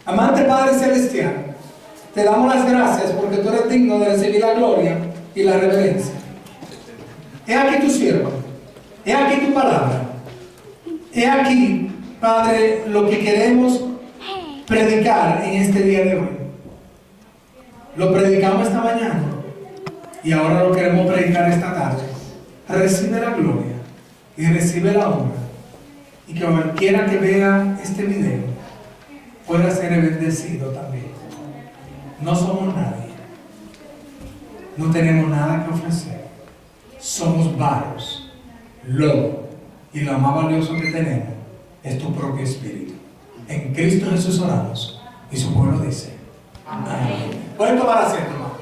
Amante Padre Celestial, te damos las gracias porque tú eres digno de recibir la gloria y la reverencia. He aquí tu siervo, he aquí tu palabra, he aquí, Padre, lo que queremos predicar en este día de hoy. Lo predicamos esta mañana y ahora lo queremos predicar esta tarde. Recibe la gloria y recibe la honra, y que cualquiera que vea este video pueda ser bendecido también. No somos nadie, no tenemos nada que ofrecer, somos varos, lodo, y lo más valioso que tenemos es tu propio espíritu. En Cristo Jesús oramos, y su pueblo dice amén. Pueden tomar asiento, hermano.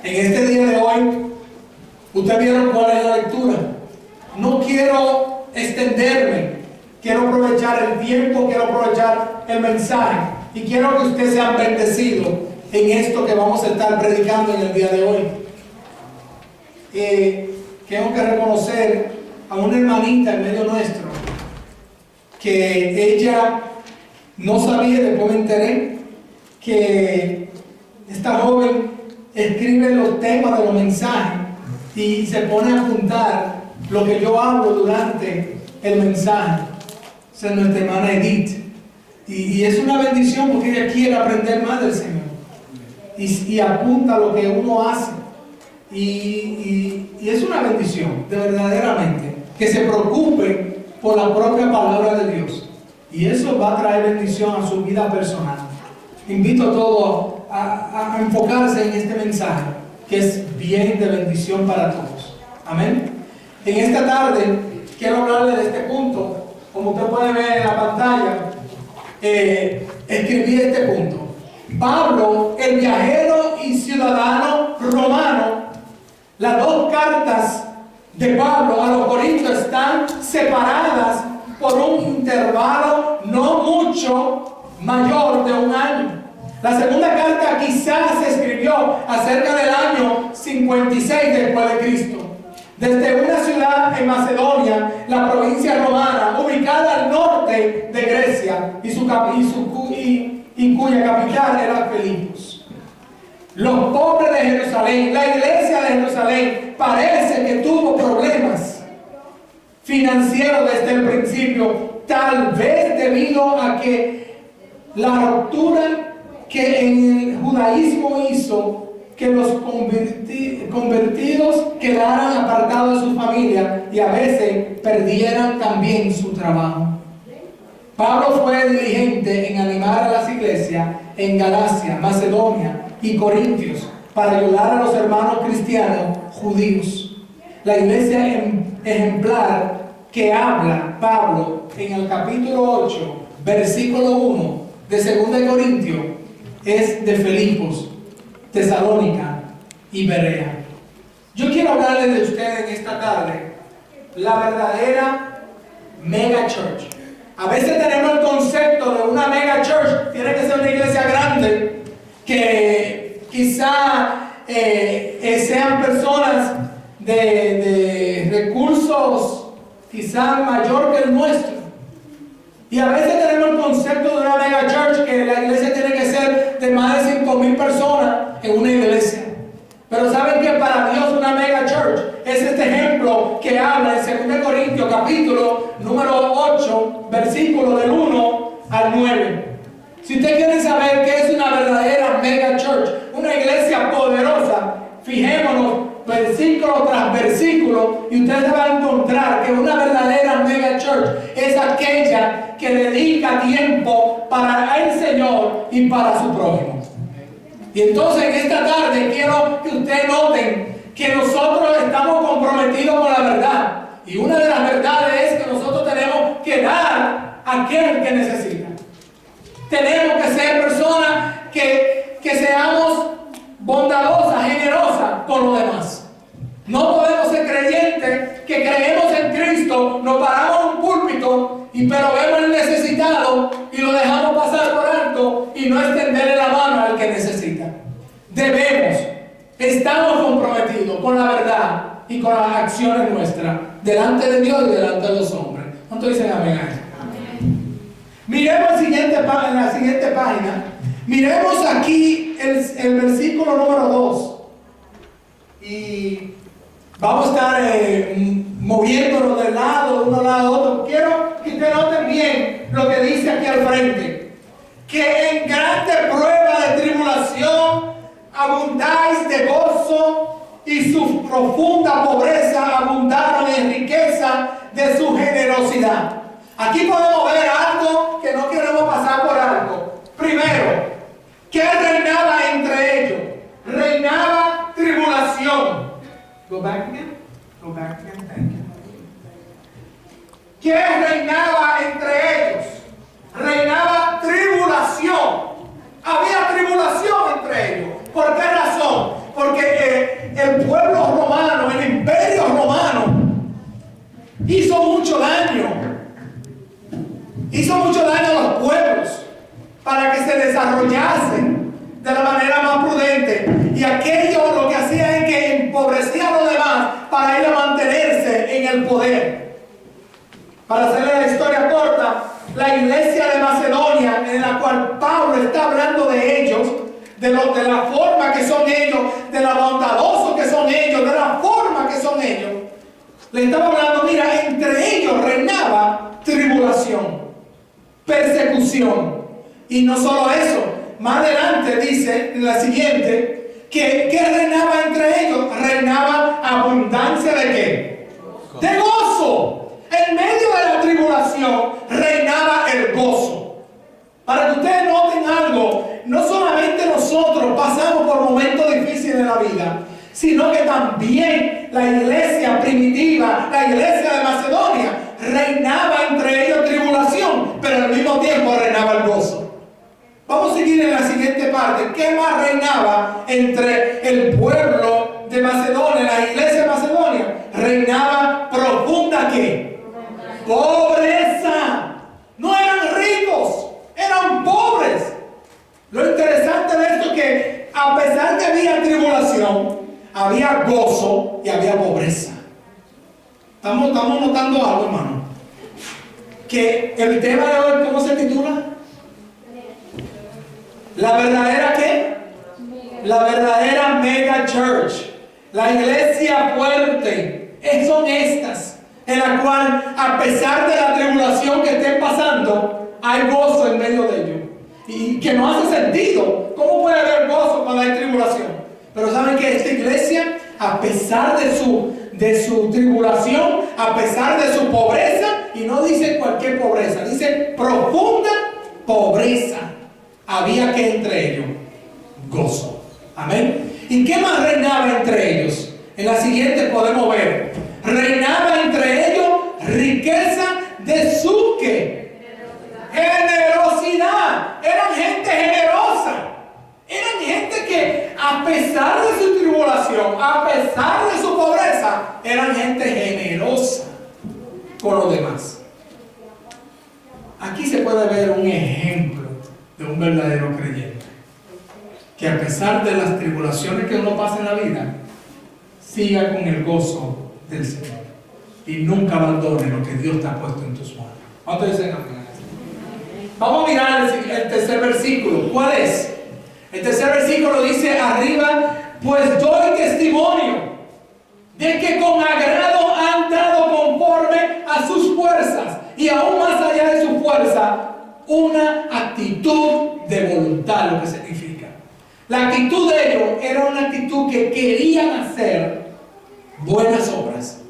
En este día de hoy, ustedes vieron cuál es la lectura. No quiero extenderme, quiero aprovechar el tiempo, quiero aprovechar el mensaje, y quiero que ustedes sean bendecidos en esto que vamos a estar predicando en el día de hoy. Tengo que reconocer a una hermanita en medio nuestro, que ella no sabía, después me enteré, que esta joven escribe los temas de los mensajes y se pone a apuntar lo que yo hablo durante el mensaje. Esa es nuestra hermana Edith, y es una bendición porque ella quiere aprender más del Señor y apunta lo que uno hace, y es una bendición de verdaderamente que se preocupe por la propia palabra de Dios, y eso va a traer bendición a su vida personal. Invito a todos a enfocarse en este mensaje, que es bien de bendición para todos. Amén. En esta tarde quiero hablarle de este punto. Como usted puede ver en la pantalla, escribí este punto. Pablo, el viajero y ciudadano romano. Las dos cartas de Pablo a los Corintios están separadas por un intervalo no mucho mayor de un año. La segunda carta quizás se escribió acerca del año 56 después de Cristo, desde una ciudad en Macedonia, la provincia romana, ubicada al norte de Grecia, y cuya capital era Filipos. Los pobres de Jerusalén, la iglesia de Jerusalén, parece que tuvo problemas financieros desde el principio, tal vez debido a que la ruptura que en el judaísmo hizo que los convertidos quedaran apartados de su familia y a veces perdieran también su trabajo. Pablo fue diligente en animar a las iglesias en Galacia, Macedonia y Corintios para ayudar a los hermanos cristianos judíos. La iglesia ejemplar que habla Pablo en el capítulo 8, versículo 1 de 2 Corintios es de Filipos, Tesalónica y Berea. Yo quiero hablarles de ustedes en esta tarde la verdadera mega church. A veces tenemos el concepto de una mega church, tiene que ser una iglesia grande, que quizá sean personas de recursos quizá mayor que el nuestro. Y a veces tenemos el concepto de una mega church, que la iglesia tiene que ser de más de 5,000 personas en una iglesia. Pero ¿saben que para Dios una mega church es este ejemplo que habla en 2 Corintios capítulo número 8, versículo del 1 al 9? Si usted quiere saber qué es una verdadera mega church, una iglesia poderosa, fijémonos versículo tras versículo, y usted va a encontrar que una verdadera mega church es aquella que dedica tiempo para el Señor y para su prójimo. Y entonces en esta tarde quiero que ustedes noten que nosotros estamos comprometidos con la verdad, y una de las verdades es que nosotros tenemos que dar a aquel que necesita. Tenemos que ser personas que seamos bondadosas, generosas con los demás. No podemos ser creyentes que creemos en Cristo, nos paramos en un púlpito, pero vemos el necesitado y lo dejamos pasar por alto y no extenderle la mano al que necesita. Estamos comprometidos con la verdad y con las acciones nuestras delante de Dios y delante de los hombres. ¿Cuántos ¿Cuánto dicen amén? Miremos en la siguiente página. Miremos aquí el versículo número 2. Y vamos a estar moviéndonos de uno lado a otro. Quiero que ustedes noten bien lo que dice aquí al frente. Que en grande prueba de tribulación abundáis de gozo, y su profunda pobreza abundaron en riqueza de su generosidad. Aquí podemos ver algo que no queremos pasar por alto. Primero, ¿qué reinaba entre ellos? Reinaba tribulación. Go back again. Go back again. Thank you. ¿Qué reinaba entre ellos? Reinaba tribulación. Había tribulación entre ellos. ¿Por qué razón? Porque el pueblo romano, el imperio romano, hizo mucho daño. Hizo mucho daño a los pueblos para que se desarrollasen de la manera más prudente. Y aquello lo que hacía es que empobrecía a los demás para ir a mantenerse en el poder. Para hacerle la historia corta, la iglesia de Macedonia, en la cual Pablo está hablando de ellos, de la forma que son ellos, de lo bondadosos que son ellos, de la forma que son ellos, le estaba hablando, mira, entre ellos reinaba tribulación, persecución. Y no solo eso, más adelante dice en la siguiente, que reinaba entre ellos, reinaba abundancia de ¿qué? De gozo. En medio de la tribulación reinaba el gozo. Para que ustedes noten algo, no solamente nosotros pasamos por momentos difíciles en la vida, sino que también la iglesia primitiva, la iglesia de Macedonia, reinaba entre ellos tribulación, pero al mismo tiempo reinaba el gozo. Vamos a seguir en la siguiente parte. ¿Qué más reinaba entre el pueblo de Macedonia, la iglesia de Macedonia? Reinaba profunda ¿qué? Pobreza. No eran ricos, eran pobres. Lo interesante de esto es que a pesar de que había tribulación, había gozo y había pobreza. Estamos notando algo, hermano. Que el tema de hoy, ¿cómo se titula? ¿La verdadera qué? La verdadera mega church. La iglesia fuerte. Son estas, en la cual, a pesar de la tribulación que estén pasando, hay gozo en medio de ellos. Y que no hace sentido. ¿Cómo puede haber gozo cuando hay tribulación? Pero saben que esta iglesia, a pesar de su tribulación, a pesar de su pobreza, y no dice cualquier pobreza, dice profunda pobreza, había que entre ellos gozo. Amén. ¿Y qué más reinaba entre ellos? En la siguiente podemos ver, reinaba entre ellos riqueza de su ¿qué? Generosidad. Eran gente generosa. Eran gente que, a pesar de su tribulación, a pesar de su pobreza, eran gente generosa con los demás. Aquí se puede ver un ejemplo de un verdadero creyente, que a pesar de las tribulaciones que uno pasa en la vida, siga con el gozo del Señor y nunca abandone lo que Dios te ha puesto en tus manos. ¿Cuántos dicen amén? Vamos a mirar el tercer versículo. ¿Cuál es? El tercer versículo dice arriba, pues doy testimonio de que con agrado han dado conforme a sus fuerzas y aún más allá de su fuerza, una actitud de voluntad, lo que significa. La actitud de ellos era una actitud que querían hacer buenas obras.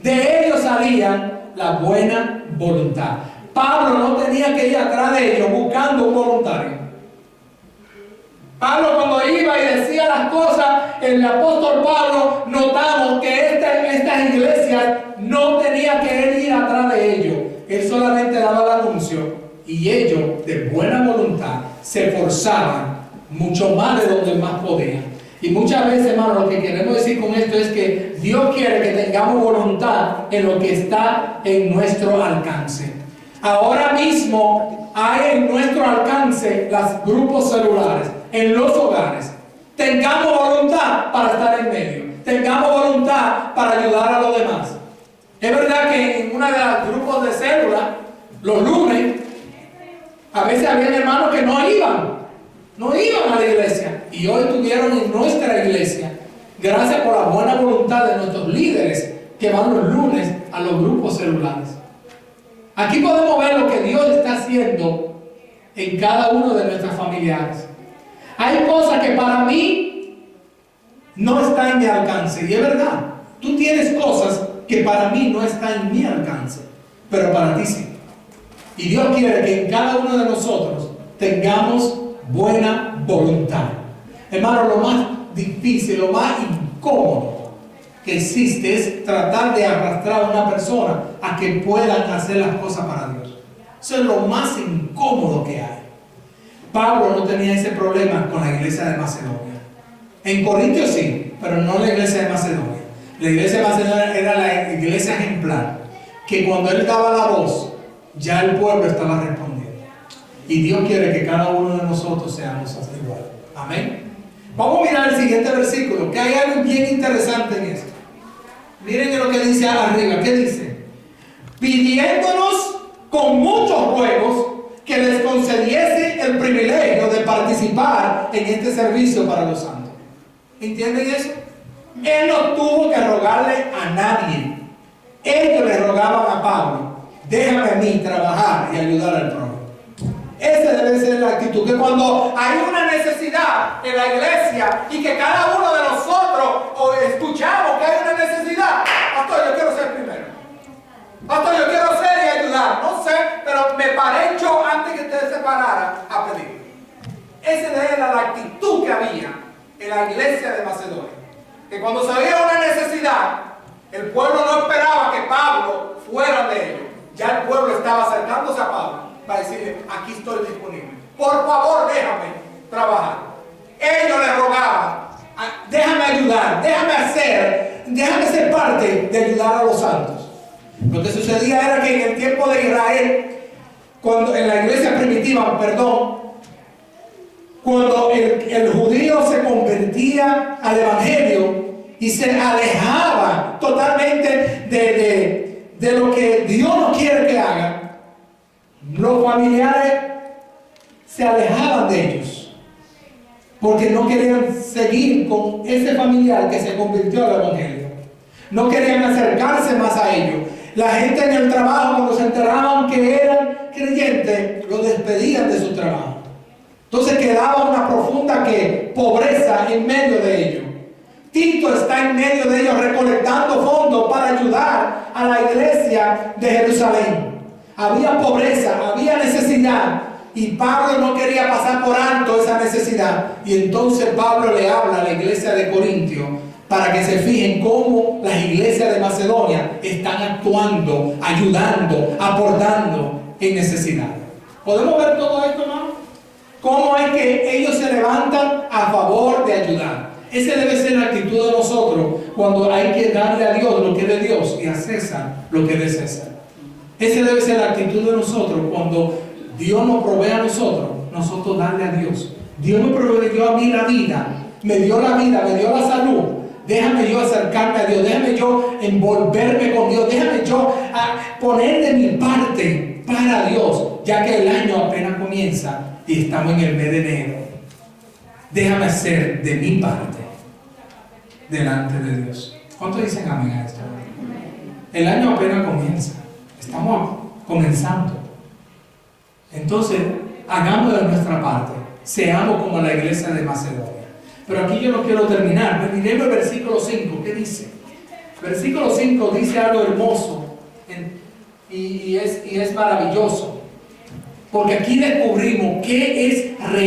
De ellos salían la buena voluntad. Pablo no tenía que ir atrás de ellos buscando un voluntario. Pablo, cuando iba y decía las cosas, el apóstol Pablo, notamos que estas iglesias no tenía que ir atrás de ellos. Él solamente daba el anuncio y ellos, de buena voluntad, se esforzaban mucho más de donde más podían. Y muchas veces, hermano, lo que queremos decir con esto es que Dios quiere que tengamos voluntad en lo que está en nuestro alcance. Ahora mismo hay en nuestro alcance los grupos celulares, en los hogares. Tengamos voluntad para estar en medio. Tengamos voluntad para ayudar a los demás. Es verdad que en uno de los grupos de célula, los lunes, a veces había hermanos que no iban a la iglesia. Y hoy estuvieron en nuestra iglesia, gracias por la buena voluntad de nuestros líderes que van los lunes a los grupos celulares. Aquí podemos ver lo que Dios está haciendo en cada uno de nuestros familiares. Hay cosas que para mí no están en mi alcance. Y es verdad, tú tienes cosas que para mí no están en mi alcance, pero para ti sí. Y Dios quiere que en cada uno de nosotros tengamos buena voluntad. Hermano, lo más difícil, lo más incómodo que existe es tratar de arrastrar a una persona a que puedan hacer las cosas para Dios. Eso es lo más incómodo que hay. Pablo no tenía ese problema con la iglesia de Macedonia. En Corintios sí, pero no la iglesia de Macedonia. La iglesia de Macedonia era la iglesia ejemplar, que cuando él daba la voz, ya el pueblo estaba respondiendo. Y Dios quiere que cada uno de nosotros seamos así igual. Amén. Vamos a mirar el siguiente versículo, que hay algo bien interesante en esto. Miren lo que dice arriba. ¿Qué dice? Pidiéndonos con muchos ruegos que les concediese el privilegio de participar en este servicio para los santos. ¿Entienden eso? Él no tuvo que rogarle a nadie. Ellos le rogaban a Pablo: déjame a mí trabajar y ayudar al prójimo. Esa debe ser la actitud, que cuando hay una necesidad en la iglesia y que cada uno de nosotros escuchamos que hay una necesidad, pastor, yo quiero ser primero, pastor, yo quiero ser y ayudar, no sé, pero me paré yo antes que usted se parara a pedir. Esa era la actitud que había en la iglesia de Macedonia, que cuando se había una necesidad, el pueblo no esperaba que Pablo fuera de ellos, ya el pueblo estaba acercándose a Pablo para decirle: aquí estoy disponible, por favor déjame trabajar. Ellos le rogaban: déjame ayudar, déjame ser parte de ayudar a los santos. Lo que sucedía era que en el tiempo de Israel, cuando en la iglesia primitiva, cuando el judío se convertía al evangelio y se alejaba totalmente de lo que Dios no quiere que haga, los familiares se alejaban de ellos porque no querían seguir con ese familiar que se convirtió al evangelio. No querían acercarse más a ellos. La gente en el trabajo, cuando se enteraban que eran creyentes, los despedían de su trabajo. Entonces quedaba una profunda pobreza en medio de ellos. Tito está en medio de ellos recolectando fondos para ayudar a la iglesia de Jerusalén. Había pobreza, había necesidad, y Pablo no quería pasar por alto esa necesidad. Y entonces Pablo le habla a la iglesia de Corintio para que se fijen cómo las iglesias de Macedonia están actuando, ayudando, aportando en necesidad. ¿Podemos ver todo esto, hermano? ¿Cómo es que ellos se levantan a favor de ayudar? Esa debe ser la actitud de nosotros cuando hay que darle a Dios lo que es de Dios y a César lo que es de César. Esa debe ser la actitud de nosotros cuando Dios nos provee a nosotros darle a Dios. Dios me proveyó a mí la vida, me dio la salud. Déjame yo acercarme a Dios, déjame yo envolverme con Dios, déjame yo poner de mi parte para Dios, ya que el año apenas comienza y estamos en el mes de enero. Déjame hacer de mi parte delante de Dios. ¿Cuántos dicen amén a esto? El año apenas comienza, estamos comenzando. Entonces, hagamos de nuestra parte, seamos como la iglesia de Macedonia. Pero aquí yo no quiero terminar. Miremos el versículo 5. ¿Qué dice? Versículo 5 dice algo hermoso y es maravilloso. Porque aquí descubrimos qué es real.